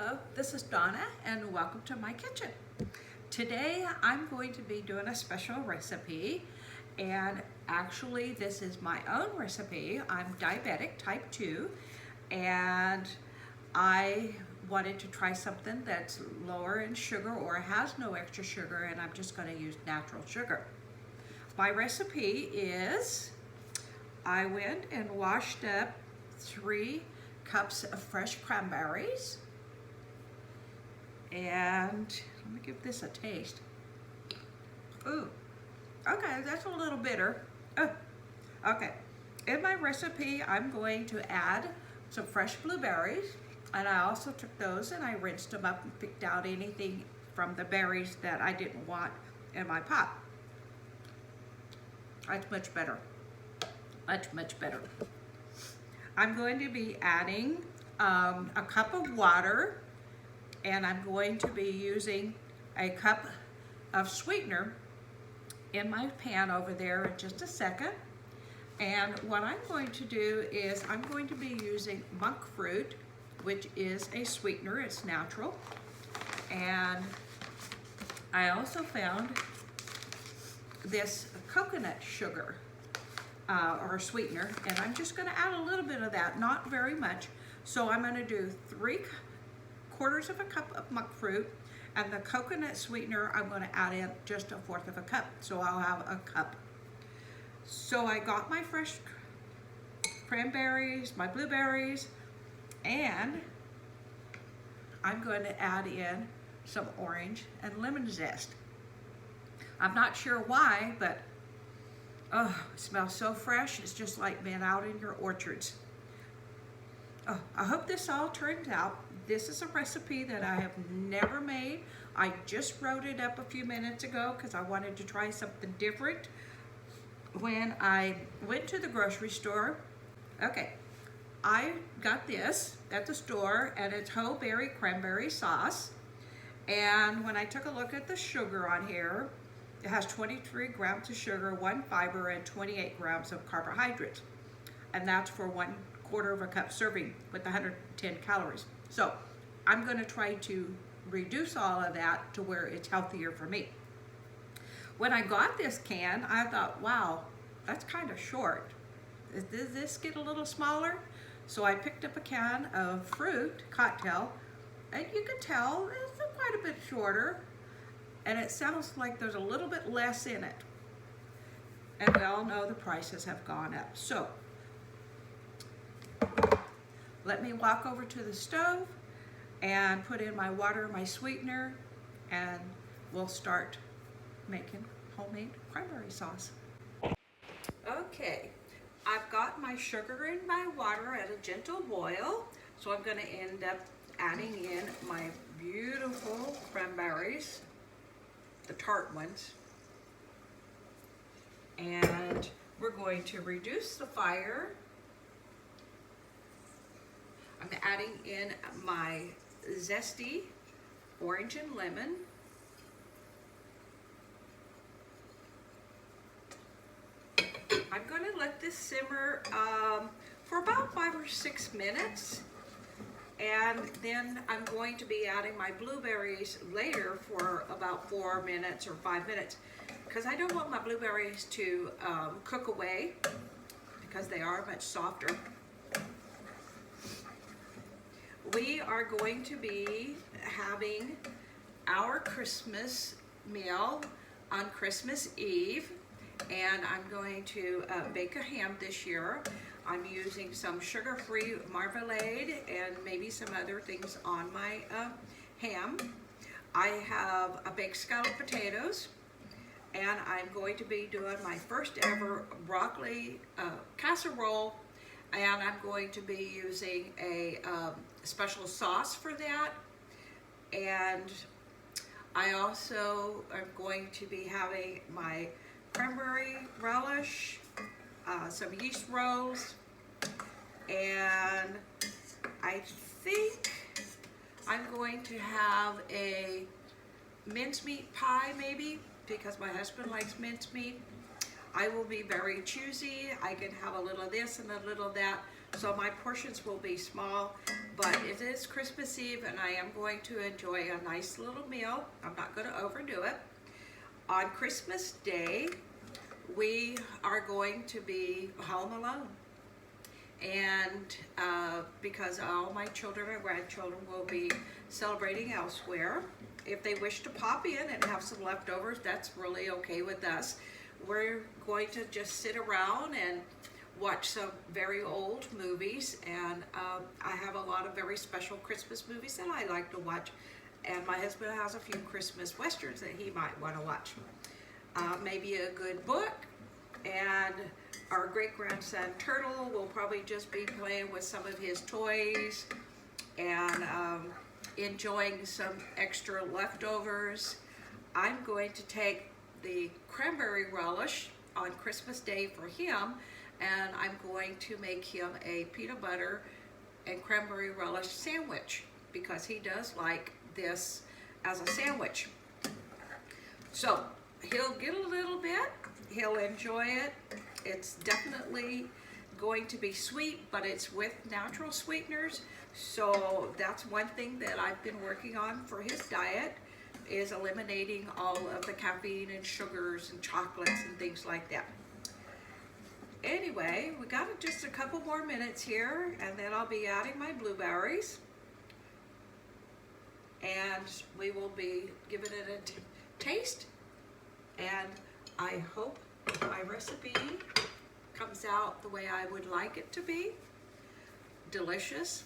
Hello, this is Donna and welcome to my kitchen. Today I'm going to be doing a special recipe, and actually this is my own recipe. I'm diabetic type 2 and I wanted to try something that's lower in sugar or has no extra sugar, and I'm just going to use natural sugar. My recipe is I went and washed up 3 cups of fresh cranberries. And let me give this a taste. Ooh, okay, that's a little bitter. Oh, okay. In my recipe, I'm going to add some fresh blueberries, and I also took those and I rinsed them up and picked out anything from the berries that I didn't want in my pot. That's much better. Much better. I'm going to be adding a cup of water, and I'm going to be using a cup of sweetener in my pan over there in just a second. And what I'm going to do is I'm going to be using monk fruit, which is a sweetener, it's natural. And I also found this coconut sugar or sweetener, and I'm just going to add a little bit of that, not very much. So I'm going to do 3/4 of a cup of monk fruit, and the coconut sweetener I'm going to add in just 1/4 of a cup, so I'll have a cup. So I got my fresh cranberries, my blueberries, and I'm going to add in some orange and lemon zest. I'm not sure why, but oh, it smells so fresh. It's just like being out in your orchards. Oh, I hope this all turns out. This is a recipe that I have never made. I just wrote it up a few minutes ago because I wanted to try something different. When I went to the grocery store, okay, I got this at the store, and it's whole berry cranberry sauce. And when I took a look at the sugar on here, it has 23 grams of sugar, 1 fiber, and 28 grams of carbohydrates. And that's for 1/4 of a cup serving with 110 calories. So I'm going to try to reduce all of that to where it's healthier for me. When I got this can, I thought, wow, that's kind of short. Does this get a little smaller? So I picked up a can of fruit cocktail, and you can tell it's quite a bit shorter, and it sounds like there's a little bit less in it. And we all know the prices have gone up. So let me walk over to the stove and put in my water, my sweetener, and we'll start making homemade cranberry sauce. Okay, I've got my sugar in my water at a gentle boil, so I'm going to end up adding in my beautiful cranberries, the tart ones, and we're going to reduce the fire. I'm adding in my zesty orange and lemon. I'm going to let this simmer for about 5 or 6 minutes, and then I'm going to be adding my blueberries later for about 4 minutes or 5 minutes, because I don't want my blueberries to cook away, because they are much softer. We are going to be having our Christmas meal on Christmas Eve, and I'm going to bake a ham this year. I'm using some sugar-free marmalade and maybe some other things on my ham. I have a baked scalloped potatoes, and I'm going to be doing my first ever broccoli casserole, and I'm going to be using a special sauce for that. And I also am going to be having my cranberry relish, some yeast rolls, and I think I'm going to have a mincemeat pie maybe, because my husband likes mincemeat. I will be very choosy. I can have a little of this and a little of that. so my portions will be small, but it is Christmas Eve and I am going to enjoy a nice little meal. I'm not going to overdo it. On Christmas Day, we are going to be home alone. And because all my children and grandchildren will be celebrating elsewhere. If they wish to pop in and have some leftovers, that's really okay with us. We're going to just sit around and watch some very old movies, and I have a lot of very special Christmas movies that I like to watch, and my husband has a few Christmas westerns that he might want to watch. Maybe a good book, and our great-grandson Turtle will probably just be playing with some of his toys and enjoying some extra leftovers. I'm going to take the Cranberry Relish on Christmas Day for him, and I'm going to make him a peanut butter and cranberry relish sandwich because he does like this as a sandwich. So he'll get a little bit, he'll enjoy it. It's definitely going to be sweet, but it's with natural sweeteners. So that's one thing that I've been working on for his diet, is eliminating all of the caffeine and sugars and chocolates and things like that. Anyway, we got just a couple more minutes here, and then I'll be adding my blueberries, and we will be giving it a taste, and I hope my recipe comes out the way I would like it to be. Delicious.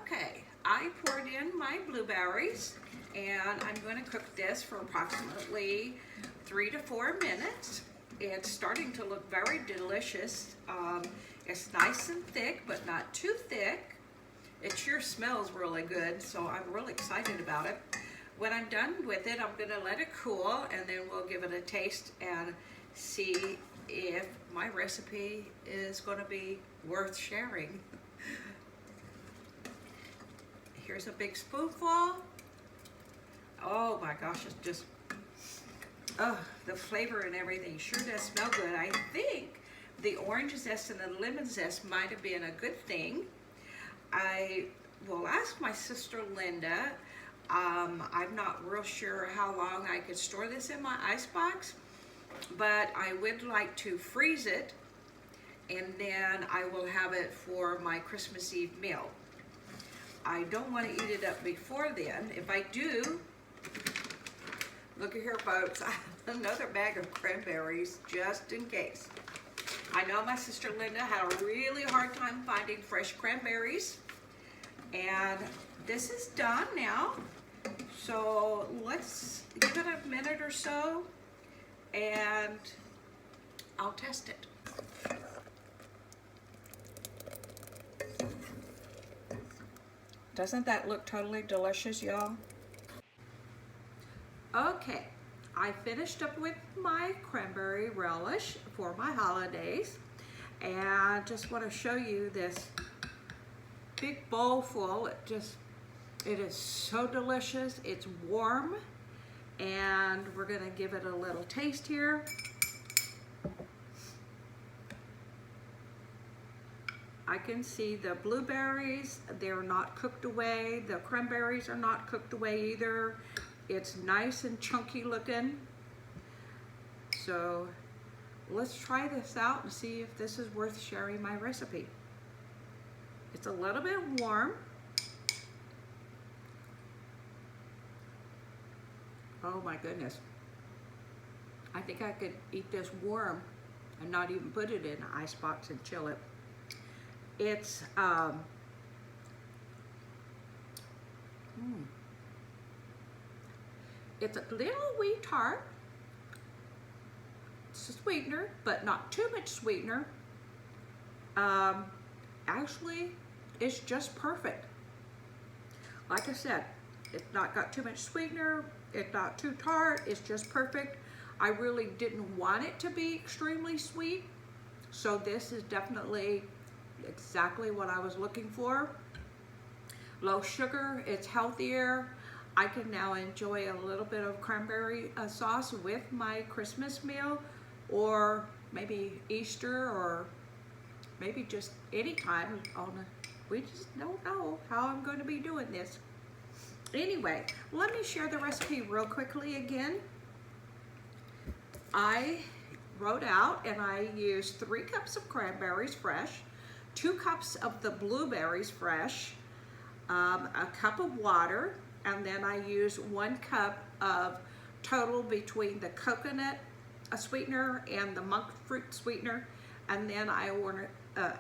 Okay, I poured in my blueberries, and I'm going to cook this for approximately 3 to 4 minutes. It's starting to look very delicious. It's nice and thick, but not too thick. It sure smells really good, so I'm really excited about it. When I'm done with it, I'm going to let it cool, and then we'll give it a taste and see if my recipe is going to be worth sharing. Here's a big spoonful. Oh my gosh, it's just, oh, the flavor and everything sure does smell good. I think the orange zest and the lemon zest might have been a good thing. I will ask my sister Linda. I'm not real sure how long I could store this in my icebox, but I would like to freeze it, and then I will have it for my Christmas Eve meal. I don't want to eat it up before then. If I do, look at here, folks, I have another bag of cranberries just in case. I know my sister Linda had a really hard time finding fresh cranberries, and this is done now. So let's give it a minute or so, and I'll test it. Doesn't that look totally delicious, y'all? Okay, I finished up with my cranberry relish for my holidays, and just want to show you this big bowl full. It is so delicious. It's warm, and we're gonna give it a little taste here. I can see the blueberries, they're not cooked away. The cranberries are not cooked away either. It's nice and chunky looking. So let's try this out and see if this is worth sharing my recipe. It's a little bit warm. Oh my goodness. I think I could eat this warm and not even put it in an icebox and chill it. It's it's a little wee tart. It's a sweetener, but not too much sweetener. Actually, it's just perfect. Like I said, it's not got too much sweetener. It's not too tart. It's just perfect. I really didn't want it to be extremely sweet, so this is definitely exactly what I was looking for. Low sugar, it's healthier. I can now enjoy a little bit of cranberry sauce with my Christmas meal, or maybe Easter, or maybe just any time we just don't know how I'm going to be doing this. Anyway, let me share the recipe real quickly again. I wrote out and I used 3 cups of cranberries fresh, 2 cups of the blueberries fresh, a cup of water, and then I used 1 cup of total between the coconut sweetener and the monk fruit sweetener, and then I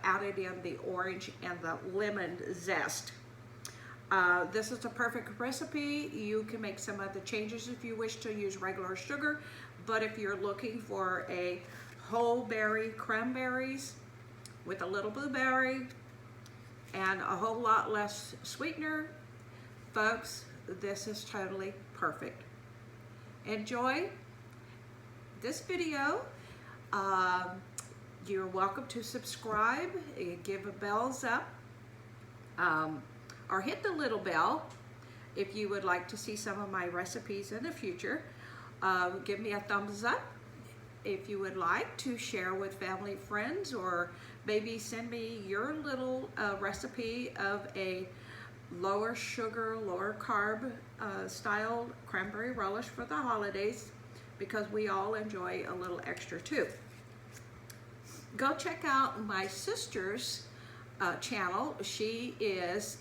added in the orange and the lemon zest. This is a perfect recipe. You can make some other changes if you wish to use regular sugar, but if you're looking for a whole berry cranberries with a little blueberry and a whole lot less sweetener, folks, this is totally perfect. Enjoy this video. You're welcome to subscribe, give a bells up, or hit the little bell if you would like to see some of my recipes in the future. Give me a thumbs up if you would like to share with family, friends, or maybe send me your little recipe of a lower sugar, lower carb style cranberry relish for the holidays, because we all enjoy a little extra too. Go check out my sister's channel. She is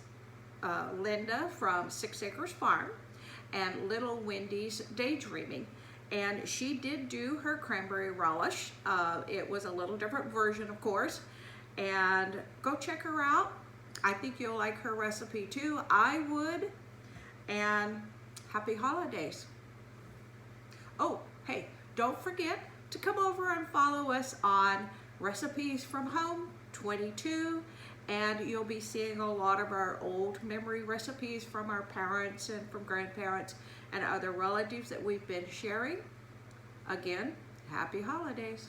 Linda from 6 Acres Farm and Little Wendy's Daydreaming, and she did do her cranberry relish. It was a little different version, of course, and go check her out. I think you'll like her recipe too. I would. And happy holidays. Oh, hey, don't forget to come over and follow us on Recipes from Home 22, and you'll be seeing a lot of our old memory recipes from our parents and from grandparents and other relatives that we've been sharing. Again, happy holidays.